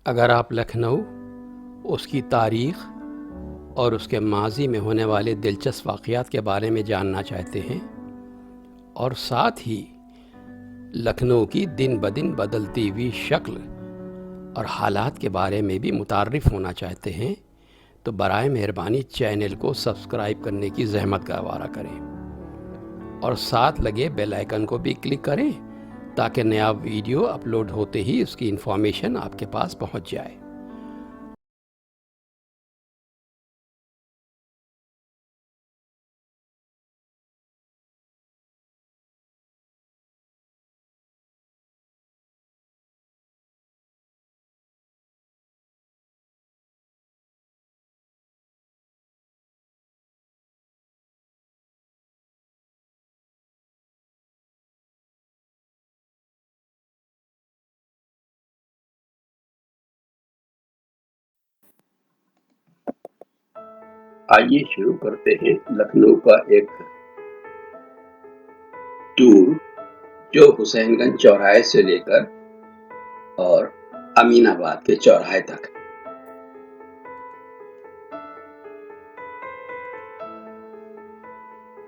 अगर आप लखनऊ, उसकी तारीख़ और उसके माज़ी में होने वाले दिलचस्प वाक़यात के बारे में जानना चाहते हैं और साथ ही लखनऊ की दिन ब दिन बदलती हुई शक्ल और हालात के बारे में भी मुतार्रिफ़ होना चाहते हैं, तो बराए मेहरबानी चैनल को सब्सक्राइब करने की ज़हमत गवारा करें और साथ लगे बेल आइकन को भी क्लिक करें ताकि नया वीडियो अपलोड होते ही उसकी इन्फॉर्मेशन आपके पास पहुंच जाए। आइए शुरू करते हैं लखनऊ का एक टूर जो हुसैनगंज चौराहे से लेकर और अमीनाबाद के चौराहे तक।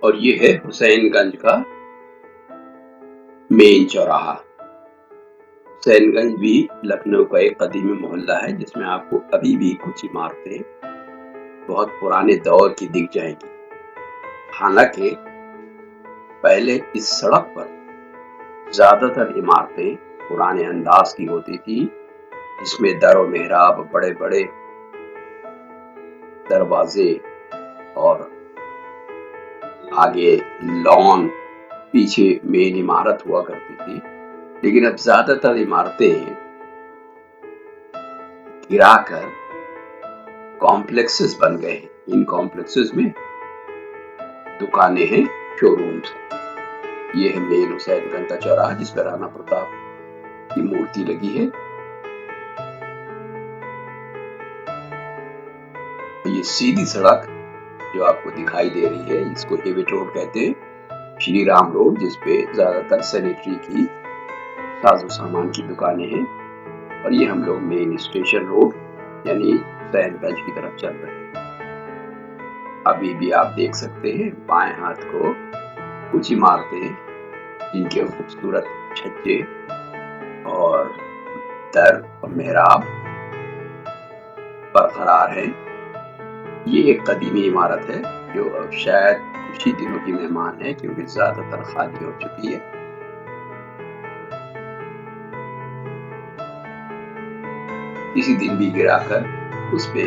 और ये है हुसैनगंज का मेन चौराहा। हुसैनगंज भी लखनऊ का एक कदीमी मोहल्ला है जिसमें आपको अभी भी कुछ इमारतें बहुत पुराने दौर की दिख जाएंगी। हालांकि पहले इस सड़क पर ज्यादातर इमारतें पुराने अंदाज की होती थी, जिसमें दर मेहराब, बड़े बड़े दरवाजे और आगे लॉन, पीछे मेन इमारत हुआ करती थी। लेकिन अब ज्यादातर इमारतें गिराकर कॉम्प्लेक्सेस बन गए हैं। इन कॉम्प्लेक्सेस में दुकानें हैं, शोरूम्स हैं। ये है मेन हुसैनगंज का चौराहा जिस पर राणा प्रताप की मूर्ति लगी है। ये सीधी सड़क जो आपको दिखाई दे रही है, इसको एविट रोड कहते हैं, श्री राम रोड, जिसपे ज्यादातर सैनिटरी की साजो सामान की दुकानें हैं। और ये हम लोग मेन स्टेशन रोड यानी हुसैनगंज की तरफ चल रहे हैं। अभी भी आप देख सकते हैं बाएं हाथ को कुछ इमारतें जिनके खूबसूरत छज्जे और दर और मेहराब बरकरार हैं। ये एक कदीमी इमारत है जो शायद कुछ ही दिनों की मेहमान है, क्योंकि ज्यादातर खाली हो चुकी है। किसी दिन भी गिराकर उस पे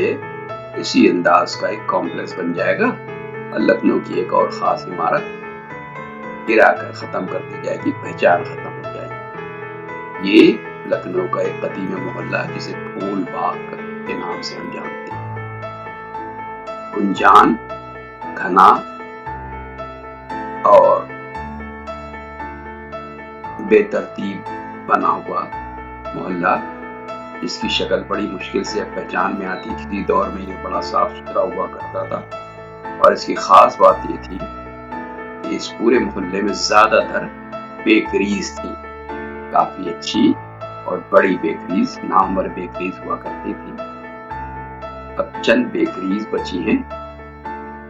इसी अंदाज का एक कॉम्प्लेक्स बन जाएगा और लखनऊ की एक और खास इमारत गिराकर खत्म कर दी जाएगी, पहचान खत्म हो जाएगी। ये लखनऊ का एक कदीमी मोहल्ला है जिसे फूल बाग के नाम से हम जानते हैं। गुंजान, घना और बेतरतीब बना हुआ मोहल्ला, जिसकी शक्ल बड़ी मुश्किल से पहचान में आती थी। किसी दौर में ये बड़ा साफ सुथरा हुआ करता था और इसकी खास बात ये थी कि इस पूरे मोहल्ले में ज्यादातर बेकरीज थी, काफी अच्छी और बड़ी बेकरीज, नामवर बेकरीज हुआ करती थी। अब चंद बेकरीज बची हैं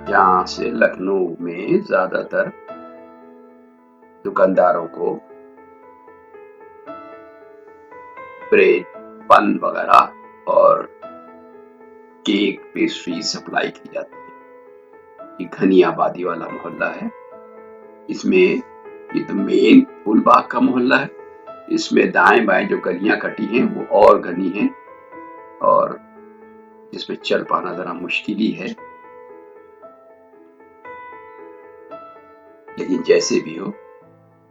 जहां से लखनऊ में ज्यादातर दुकानदारों को ब्रेड, बन वगैरह और केक, पेस्ट्री सप्लाई की जाती है। ये घनी आबादी वाला मोहल्ला है। इसमें ये तो मेन फूलबाग का मोहल्ला है। इसमें दाएं बाएं जो गलियां कटी हैं वो और घनी हैं और जिसमें चल पाना जरा मुश्किल ही है। लेकिन जैसे भी हो,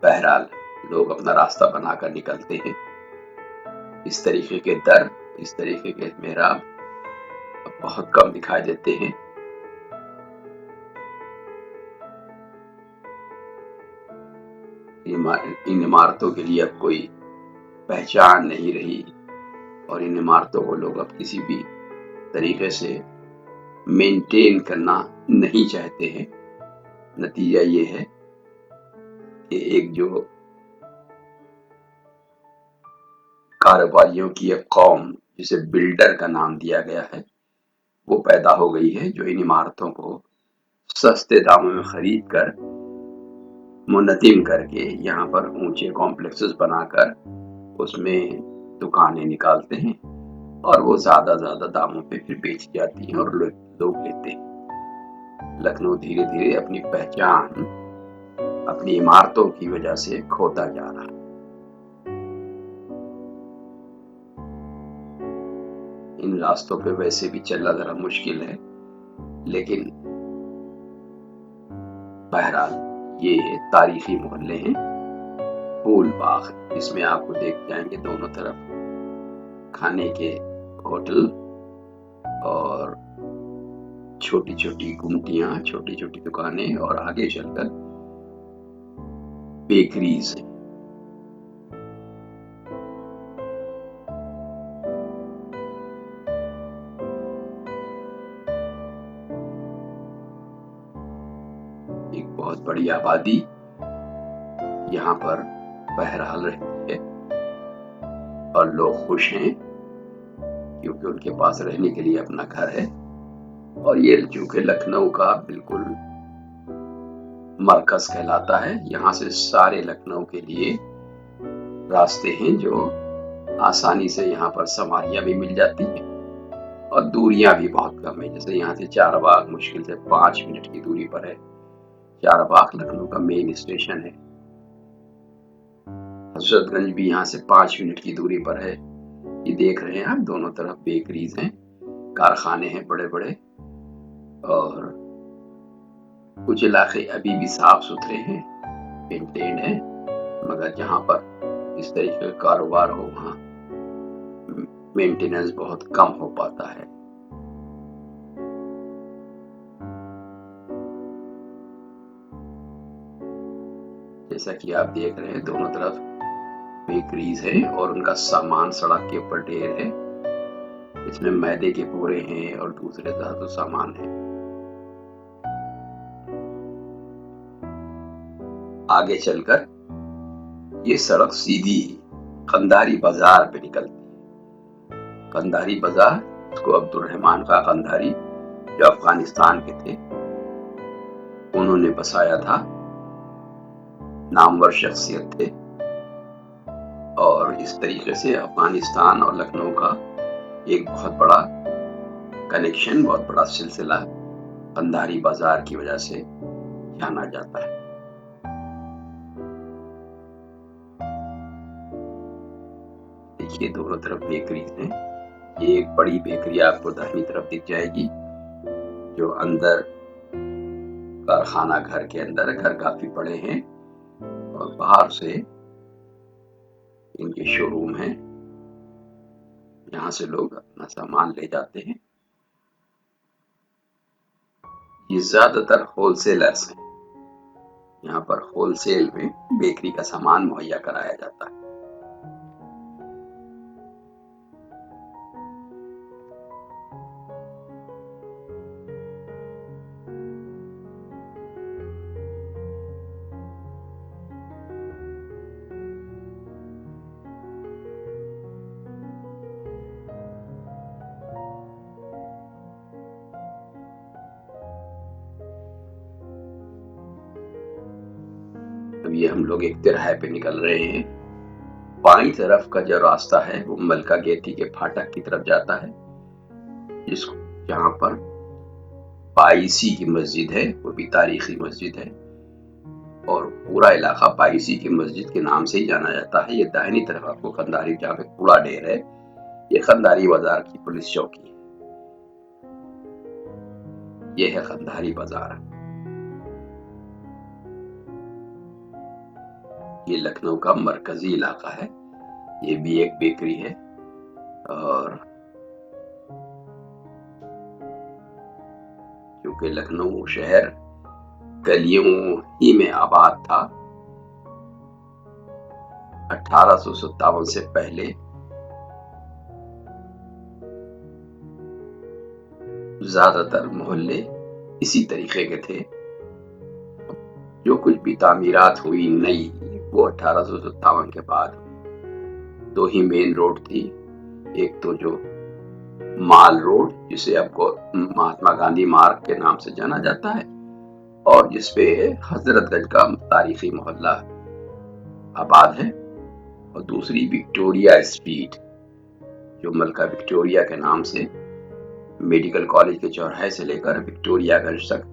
बहरहाल लोग अपना रास्ता बनाकर निकलते हैं। इस तरीके के दर, इस तरीके के मेहराब बहुत कम दिखाई देते हैं। इन इमारतों के लिए अब कोई पहचान नहीं रही और इन इमारतों को लोग अब किसी भी तरीके से मेंटेन करना नहीं चाहते हैं। नतीजा ये है कि एक जो कारोबारियों की एक कौम जिसे बिल्डर का नाम दिया गया है, वो पैदा हो गई है, जो इन इमारतों को सस्ते दामों में खरीद कर मुनज़्ज़िम करके यहाँ पर ऊंचे कॉम्प्लेक्सेस बनाकर उसमें दुकानें निकालते हैं और वो ज्यादा दामों पे फिर बेची जाती हैं और लोग लेते हैं। लखनऊ धीरे धीरे अपनी पहचान अपनी इमारतों की वजह से खोता जा रहा है। इन रास्तों पे वैसे भी चलना जरा मुश्किल है, लेकिन बहरहाल ये तारीखी मोहल्ले हैं। फूल बाग, इसमें आपको देख जाएंगे दोनों तरफ खाने के होटल और छोटी छोटी गुमटियां, छोटी छोटी दुकानें और आगे चलकर बेकरीज हैं। एक बहुत बड़ी आबादी यहाँ पर बहरहाल रहती है और लोग खुश हैं क्योंकि उनके पास रहने के लिए अपना घर है। और ये चूंकि लखनऊ का बिल्कुल मरकज कहलाता है, यहाँ से सारे लखनऊ के लिए रास्ते हैं जो आसानी से यहाँ पर सवारियां भी मिल जाती हैं और दूरियां भी बहुत कम है। जैसे यहाँ से चारबाग मुश्किल से 5 मिनट की दूरी पर है। चारबाग लखनऊ का मेन स्टेशन है। हजरतगंज भी यहाँ से 5 मिनट की दूरी पर है। ये देख रहे हैं आप, दोनों तरफ बेकरीज हैं, कारखाने हैं बड़े बड़े, और कुछ इलाके अभी भी साफ सुथरे हैं, मेंटेन है, मगर जहाँ पर इस तरीके का कारोबार हो वहाँ मेंटेनेंस बहुत कम हो पाता है। जैसा कि आप देख रहे हैं, दोनों तरफ बेकरीज है और उनका सामान सड़क के ऊपर ढेर है। इसमें मैदे के पूरे हैं और दूसरे धातु सामान है। आगे चलकर ये सड़क सीधी कंधारी बाजार पे निकलती है। कंधारी बाजार, इसको अब्दुल रहमान खां कंधारी, जो अफगानिस्तान के थे, उन्होंने बसाया था। नामवर शख्सियत थे और इस तरीके से अफगानिस्तान और लखनऊ का एक बहुत बड़ा कनेक्शन, बहुत बड़ा सिलसिला कंधारी बाजार की वजह से जाना जाता है। देखिए दोनों तरफ बेकरीज हैं। ये एक बड़ी बेकरी आपको दाहिनी तरफ दिख जाएगी, जो अंदर कारखाना घर के अंदर, घर काफी बड़े हैं और बाहर से इनके शोरूम हैं। यहाँ से लोग अपना सामान ले जाते हैं। ये ज्यादातर होलसेलर्स हैं। यहाँ पर होलसेल में बेकरी का सामान मुहैया कराया जाता है। अब ये हम लोग एक तिराहे पे निकल रहे हैं। बाईं तरफ का जो रास्ता है वो मलका गेटी के फाटक की तरफ जाता है, जिसको जहाँ पर बाईसी की मस्जिद है, वो भी तारीखी मस्जिद है और पूरा इलाका बाईसी की मस्जिद के नाम से ही जाना जाता है। ये दाहिनी तरफ आपको कंधारी, जहाँ पे कूड़ा ढेर है, ये कंधारी बाजार की पुलिस चौकी है। ये है कंधारी बाजार। ये लखनऊ का मरकजी इलाका है। ये भी एक बेकरी है और क्योंकि लखनऊ शहर गलियों ही में आबाद था, 1857 से पहले ज्यादातर मोहल्ले इसी तरीके के थे। जो कुछ भी तामीरात हुई नई, वो 1857 के बाद। दो ही मेन रोड थी, एक तो जो माल रोड, जिसे आपको महात्मा गांधी मार्ग के नाम से जाना जाता है, और जिसपे हजरतगंज का तारीखी मोहल्ला आबाद है। और दूसरी विक्टोरिया स्ट्रीट, जो मलका विक्टोरिया के नाम से मेडिकल कॉलेज के चौराहे से लेकर विक्टोरियागंज तक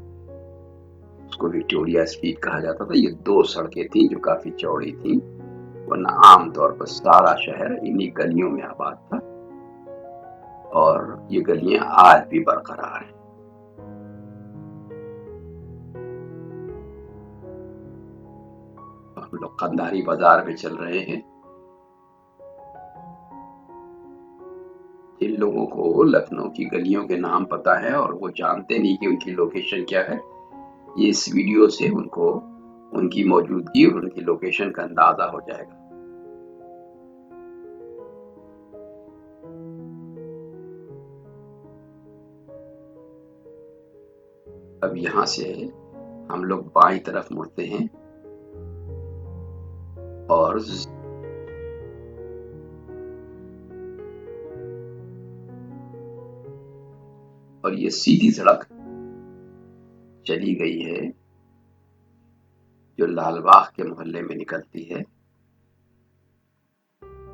उसको विक्टोरिया स्ट्रीट कहा जाता था। ये दो सड़कें थी जो काफी चौड़ी थी, वरना आमतौर पर सारा शहर इन्हीं गलियों में आबाद था, और ये गलियां आज भी बरकरार हैं। हम लोग कंधारी बाजार में चल रहे हैं। जिन लोगों को लखनऊ की गलियों के नाम पता है और वो जानते नहीं कि उनकी लोकेशन क्या है, ये इस वीडियो से उनको उनकी मौजूदगी और उनकी लोकेशन का अंदाजा हो जाएगा। अब यहाँ से हम लोग बाईं तरफ मुड़ते हैं और ये सीधी सड़क चली गई है जो लालबाग के मोहल्ले में निकलती है।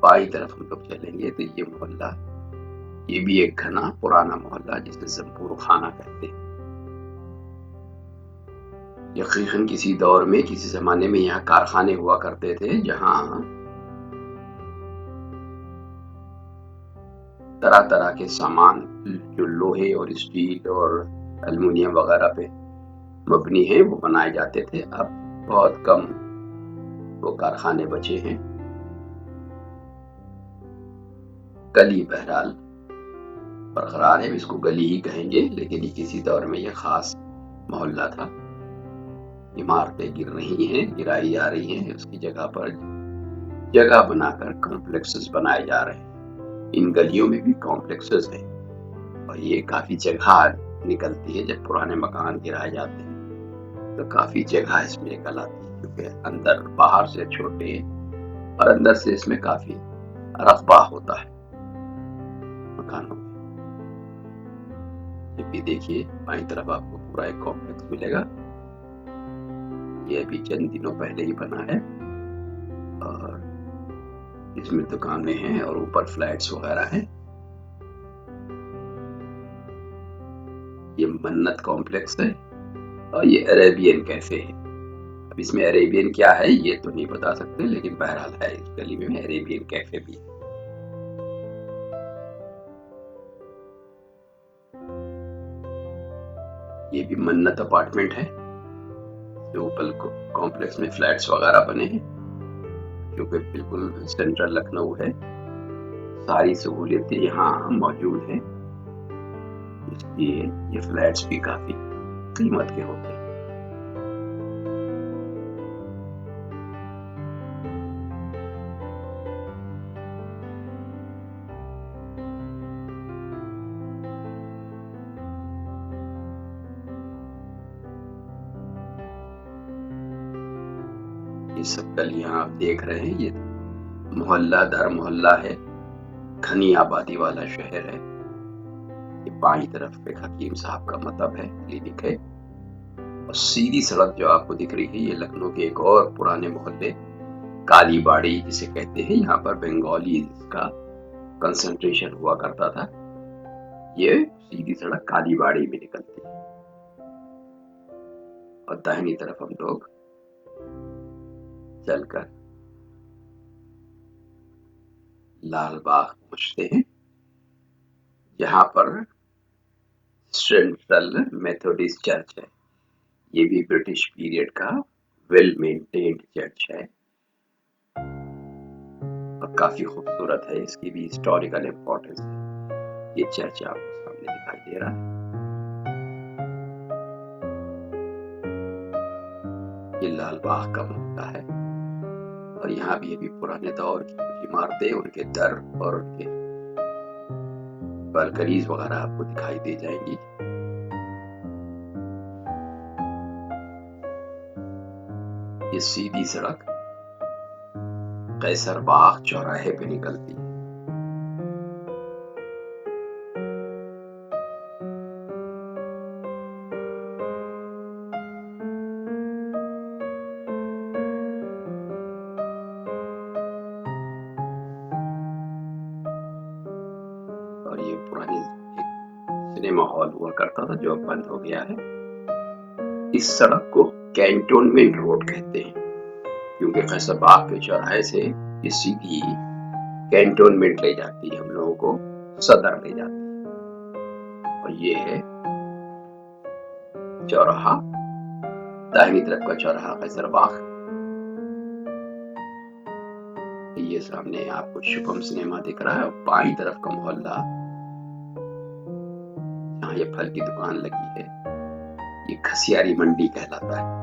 बाईं तरफ हम लोग चलेंगे तो ये मोहल्ला, ये भी एक घना पुराना मोहल्ला जिसे जमपुर खाना कहते हैं। यकीनन किसी दौर में, किसी जमाने में यहाँ कारखाने हुआ करते थे, जहाँ तरह तरह के सामान जो लोहे और स्टील और एल्युमिनियम वगैरह पे मबनी है वो बनाए जाते थे। अब बहुत कम वो कारखाने बचे हैं। गली बहरहाल बरकरार है, इसको गली ही कहेंगे, लेकिन ये किसी दौर में ये खास मोहल्ला था। इमारतें गिर रही हैं, गिराई जा रही हैं, उसकी जगह पर जगह बनाकर कॉम्प्लेक्सेस बनाए जा रहे हैं। इन गलियों में भी कॉम्प्लेक्सेस हैं और ये काफी जगह निकलती है। जब पुराने मकान गिराए जाते हैं तो काफी जगह इसमें निकल आती है, क्योंकि अंदर बाहर से छोटे और अंदर से इसमें काफी रकबा होता है मकानों में। ये भी देखिए, बाईं तरफ आपको पूरा एक कॉम्प्लेक्स मिलेगा। ये अभी चंद दिनों पहले ही बना है और इसमें दुकानें हैं और ऊपर फ्लैट्स वगैरह हैं। ये मन्नत कॉम्प्लेक्स है और ये अरेबियन कैफे है। अब इसमें अरेबियन क्या है ये तो नहीं बता सकते, लेकिन बहरहाल है, इस गली में अरेबियन कैफे भी है। ये भी मन्नत अपार्टमेंट है, जो ऊपर कॉम्प्लेक्स में फ्लैट्स वगैरह बने हैं, क्योंकि बिल्कुल सेंट्रल लखनऊ है। सारी सहूलियतें यहाँ मौजूद हैं, इसलिए ये फ्लैट्स भी काफी कीमत के होते हैं। ये सब गलियां आप देख रहे हैं, ये मोहल्ला दर मोहल्ला है, घनी आबादी वाला शहर है। ये बाईं तरफ एक हकीम साहब का मतहब है, क्लिनिक है। और सीधी सड़क जो आपको दिख रही है, ये लखनऊ के एक और पुराने मोहल्ले कालीबाड़ी जिसे कहते हैं, यहाँ पर बंगाली का कंसंट्रेशन हुआ करता था। ये सीधी सड़क कालीबाड़ी में निकलती है और दाहिनी तरफ हम लोग चलकर लालबाग पहुंचते हैं, जहां पर सेंट्रल मेथोडिस्ट चर्च है। ये भी ब्रिटिश पीरियड का वेल मेंटेन्ड चर्च है और काफी खूबसूरत है, इसकी भी हिस्टोरिकल इम्पोर्टेंस है। ये चर्च आपको सामने दिखाई दे रहा है। ये लालबाग का मोहल्ला है और यहाँ भी अभी पुराने दौर की कुछ इमारतें, उनके दर और उनके बालकनीज वगैरह आपको दिखाई दे जाएंगी। ये सीधी सड़क कैसरबाग चौराहे पे निकलती है। और ये पुरानी एक सिनेमा हॉल हुआ करता था जो अब बंद हो गया है। इस सड़क को कैंटोनमेंट रोड कहते हैं क्योंकि कैसरबाग के चौराहे से ये सीधी कैंटोनमेंट ले जाती है, हम लोगों को सदर ले जाती है। और ये है चौराहा, दाहिनी तरफ का चौराहा कैसरबाग। ये सामने आपको शुभम सिनेमा दिख रहा है और बाईं तरफ का मोहल्ला जहाँ ये फल की दुकान लगी है ये खसियारी मंडी कहलाता है।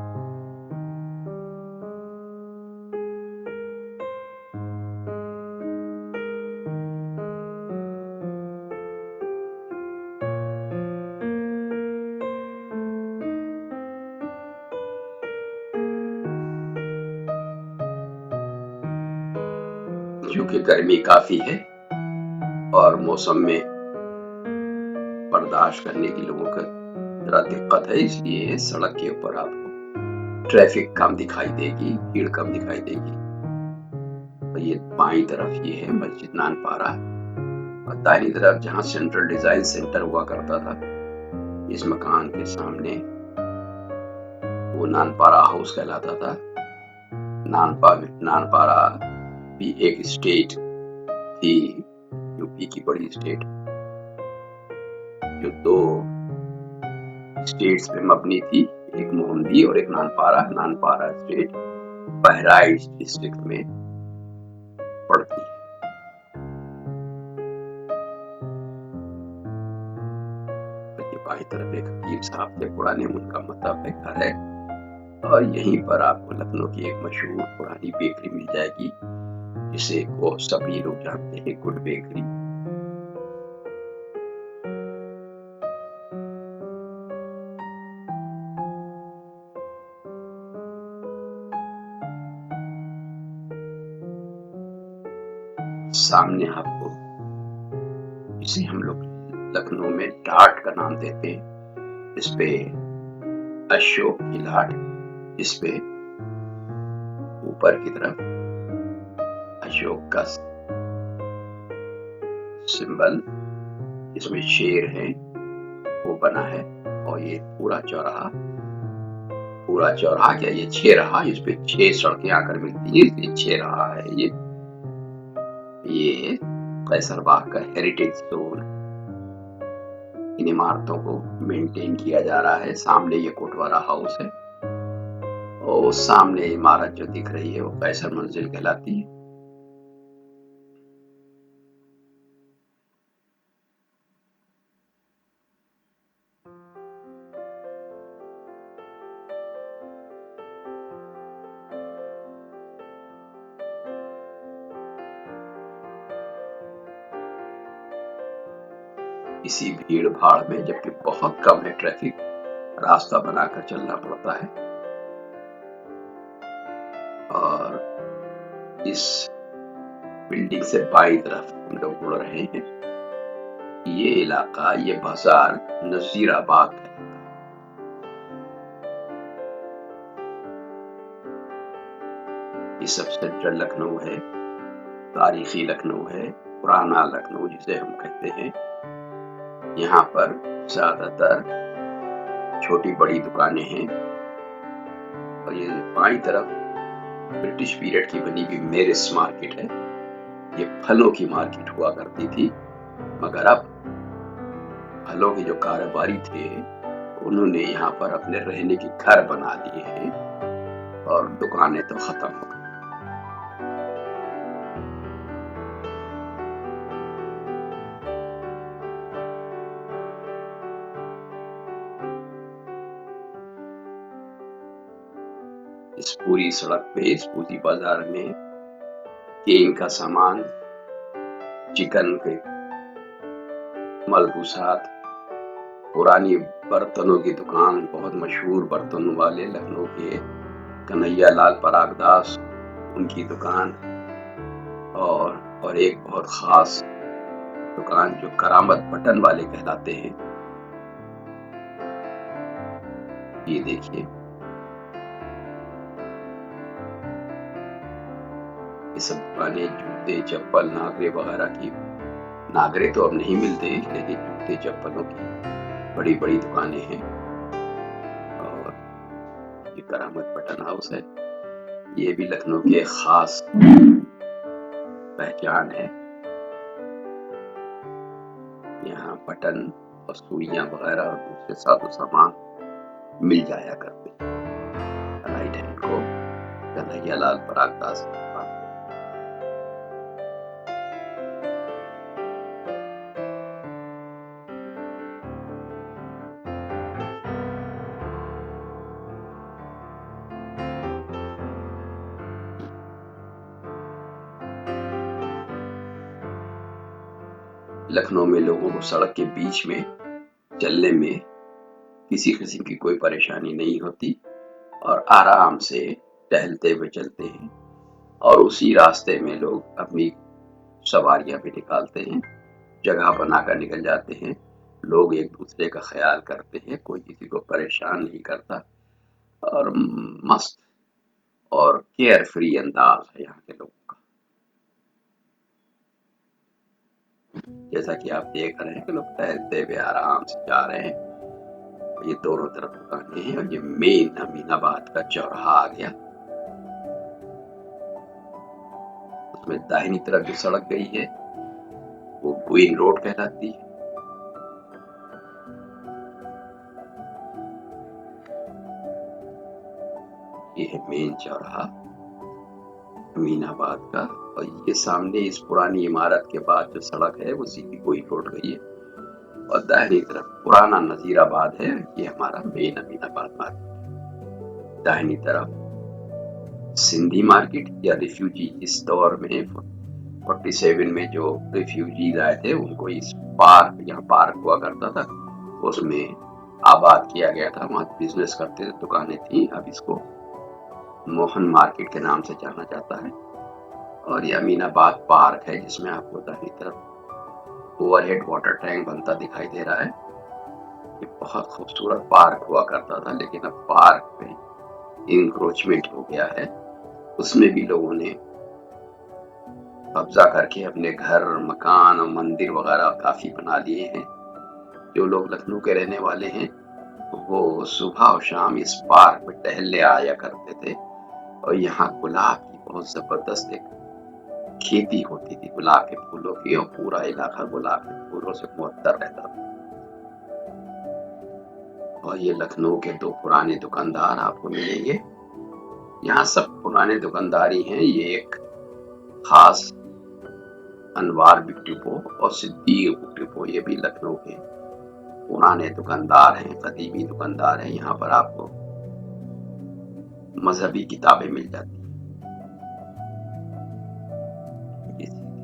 क्योंकि गर्मी काफी है और मौसम में बर्दाश्त करने की लोगों को जरा दिक्कत है, इसलिए सड़क के ऊपर आपको ट्रैफिक कम दिखाई देगी, भीड़ कम दिखाई देगी। और ये बाईं तरफ ये है मस्जिद नानपारा और दाहिनी तरफ जहाँ सेंट्रल डिजाइन सेंटर हुआ करता था इस मकान के सामने वो नानपारा हाउस कहलाता था। नानपारा भी एक स्टेट थी, यूपी की बड़ी स्टेट जो दो स्टेट्स में मबनी थी, एक मोहम्मदी और एक नानपारा। नानपारा स्टेट बहराइच डिस्ट्रिक्ट में पड़ती है। बाई तरफ एक हकीम साहब से पुराने उनका मतलब है घर है और यहीं पर आपको लखनऊ की एक मशहूर पुरानी बेकरी मिल जाएगी जिसे वो सभी लोग जानते हैं, गुड बेकरी। सामने आपको, इसे हम लोग लखनऊ में लाट का नाम देते हैं, इस पे अशोक की लाट, इस पे ऊपर की तरफ अशोक का सिंबल, इसमें शेर है वो बना है। और ये पूरा चौराहा क्या ये 6 रहा, इस पे 6 सड़कें आकर मिलती है इसलिए 6 रहा है। ये कैसरबाग का हेरिटेज जोन, इन इमारतों को मेंटेन किया जा रहा है। सामने ये कोटवारा हाउस है और सामने इमारत जो दिख रही है वो कैसर मंजिल कहलाती है। इसी भीड़ भाड़ में, जबकि बहुत कम है ट्रैफिक, रास्ता बनाकर चलना पड़ता है। और इस बिल्डिंग से बाईं तरफ हम लोग उड़ रहे हैं। ये इलाका, ये बाजार नजीराबाद है। ये सब सेंट्रल लखनऊ है, तारीखी लखनऊ है, पुराना लखनऊ जिसे हम कहते हैं। यहाँ पर ज्यादातर छोटी बड़ी दुकानें हैं। और ये बाईं तरफ ब्रिटिश पीरियड की बनी हुई मेरिस मार्केट है। ये फलों की मार्केट हुआ करती थी, मगर अब फलों के जो कारोबारी थे उन्होंने यहाँ पर अपने रहने के घर बना लिए हैं और दुकानें तो खत्म हो गई। इस पूरी सड़क पे, इस पूरी बाजार में केन का सामान, चिकन के मलबूसात, पुरानी बर्तनों की दुकान, बहुत मशहूर बर्तनों वाले लखनऊ के कन्हैया लाल परागदास, उनकी दुकान, और एक बहुत खास दुकान जो करामत बटन वाले कहलाते हैं। ये देखिए, ये सब दुकानें जूते, चप्पल, नागरे वगैरह की नागरे तो अब नहीं मिलते, लेकिन जूते चप्पलों की बड़ी बड़ी दुकानें हैं। और ये करामत बटन हाउस है, ये भी लखनऊ की एक खास पहचान है। यहाँ बटन और सुइयां वगैरह और दूसरे साजो सामान मिल जाया करते। राइट हैंड को कन्हैया लाल परागदास की दुकान। लखनऊ में लोगों को सड़क के बीच में चलने में किसी किस्म की कोई परेशानी नहीं होती और आराम से टहलते हुए चलते हैं, और उसी रास्ते में लोग अपनी सवारियां भी निकालते हैं, जगह बनाकर निकल जाते हैं। लोग एक दूसरे का ख्याल करते हैं, कोई किसी को परेशान नहीं करता, और मस्त और केयर फ्री अंदाज है यहाँ के लोगों का। जैसा कि आप देख रहे हैं कि लोग टहलते हुए आराम से जा रहे हैं। ये दोनों तरफ दुकानें हैं और ये मेन अमीनाबाद का चौराहा आ गया। उसमें दाहिनी तरफ जो सड़क गई है वो क्वीन रोड कहलाती है। ये है मेन चौराहा अमीनाबाद का, और ये सामने इस पुरानी इमारत के बाद जो सड़क है वो सीधी क्वीन रोड गई है, और दाहिनी तरफ पुराना नजीराबाद है। ये हमारा मेन अमीनाबाद मार्केट। दाहिनी तरफ सिंधी मार्केट या रिफ्यूजी, इस दौर में 47 में जो रिफ्यूजीज आए थे उनको इस पार्क, यहाँ पार्क हुआ करता था, उसमें आबाद किया गया था। वहाँ बिजनेस करते थे, दुकानें थी। अब इसको मोहन मार्केट के नाम से जाना जाता है। और ये अमीनाबाद पार्क है जिसमें आपको दाहिनी तरफ ओवरहेड वाटर टैंक बनता दिखाई दे रहा है। ये बहुत खूबसूरत पार्क हुआ करता था, लेकिन अब पार्क में इंक्रोचमेंट हो गया है। उसमें भी लोगों ने कब्जा करके अपने घर, मकान और मंदिर वगैरह काफी बना लिए हैं। जो लोग लखनऊ के रहने वाले हैं वो सुबह और शाम इस पार्क में टहलने आया करते थे, और यहाँ गुलाब की बहुत जबरदस्त एक खेती होती थी, गुलाब के फूलों की, और पूरा इलाका गुलाब के फूलों से मुअत्तर रहता था। और ये लखनऊ के दो पुराने दुकानदार आपको मिलेंगे। यहाँ सब पुराने दुकानदारी हैं। ये एक खास अनवार बुक डिपो और सिद्दीक बुक डिपो, ये भी लखनऊ के पुराने दुकानदार हैं, कदीमी दुकानदार हैं। यहाँ पर आपको मजहबी किताबें मिल जाती हैं।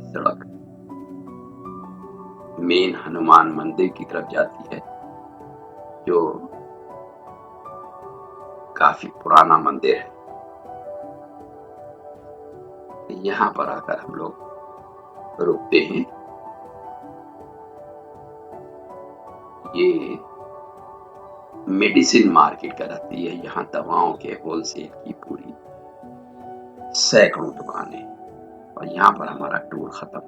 सड़क मेन हनुमान मंदिर की तरफ जाती है, जो काफी पुराना मंदिर है। यहाँ पर आकर हम लोग रुकते हैं। ये मेडिसिन मार्केट कहलाती है। यहाँ दवाओं के होलसेल की पूरी सैकड़ों दुकानें, और यहाँ पर हमारा टूर खत्म।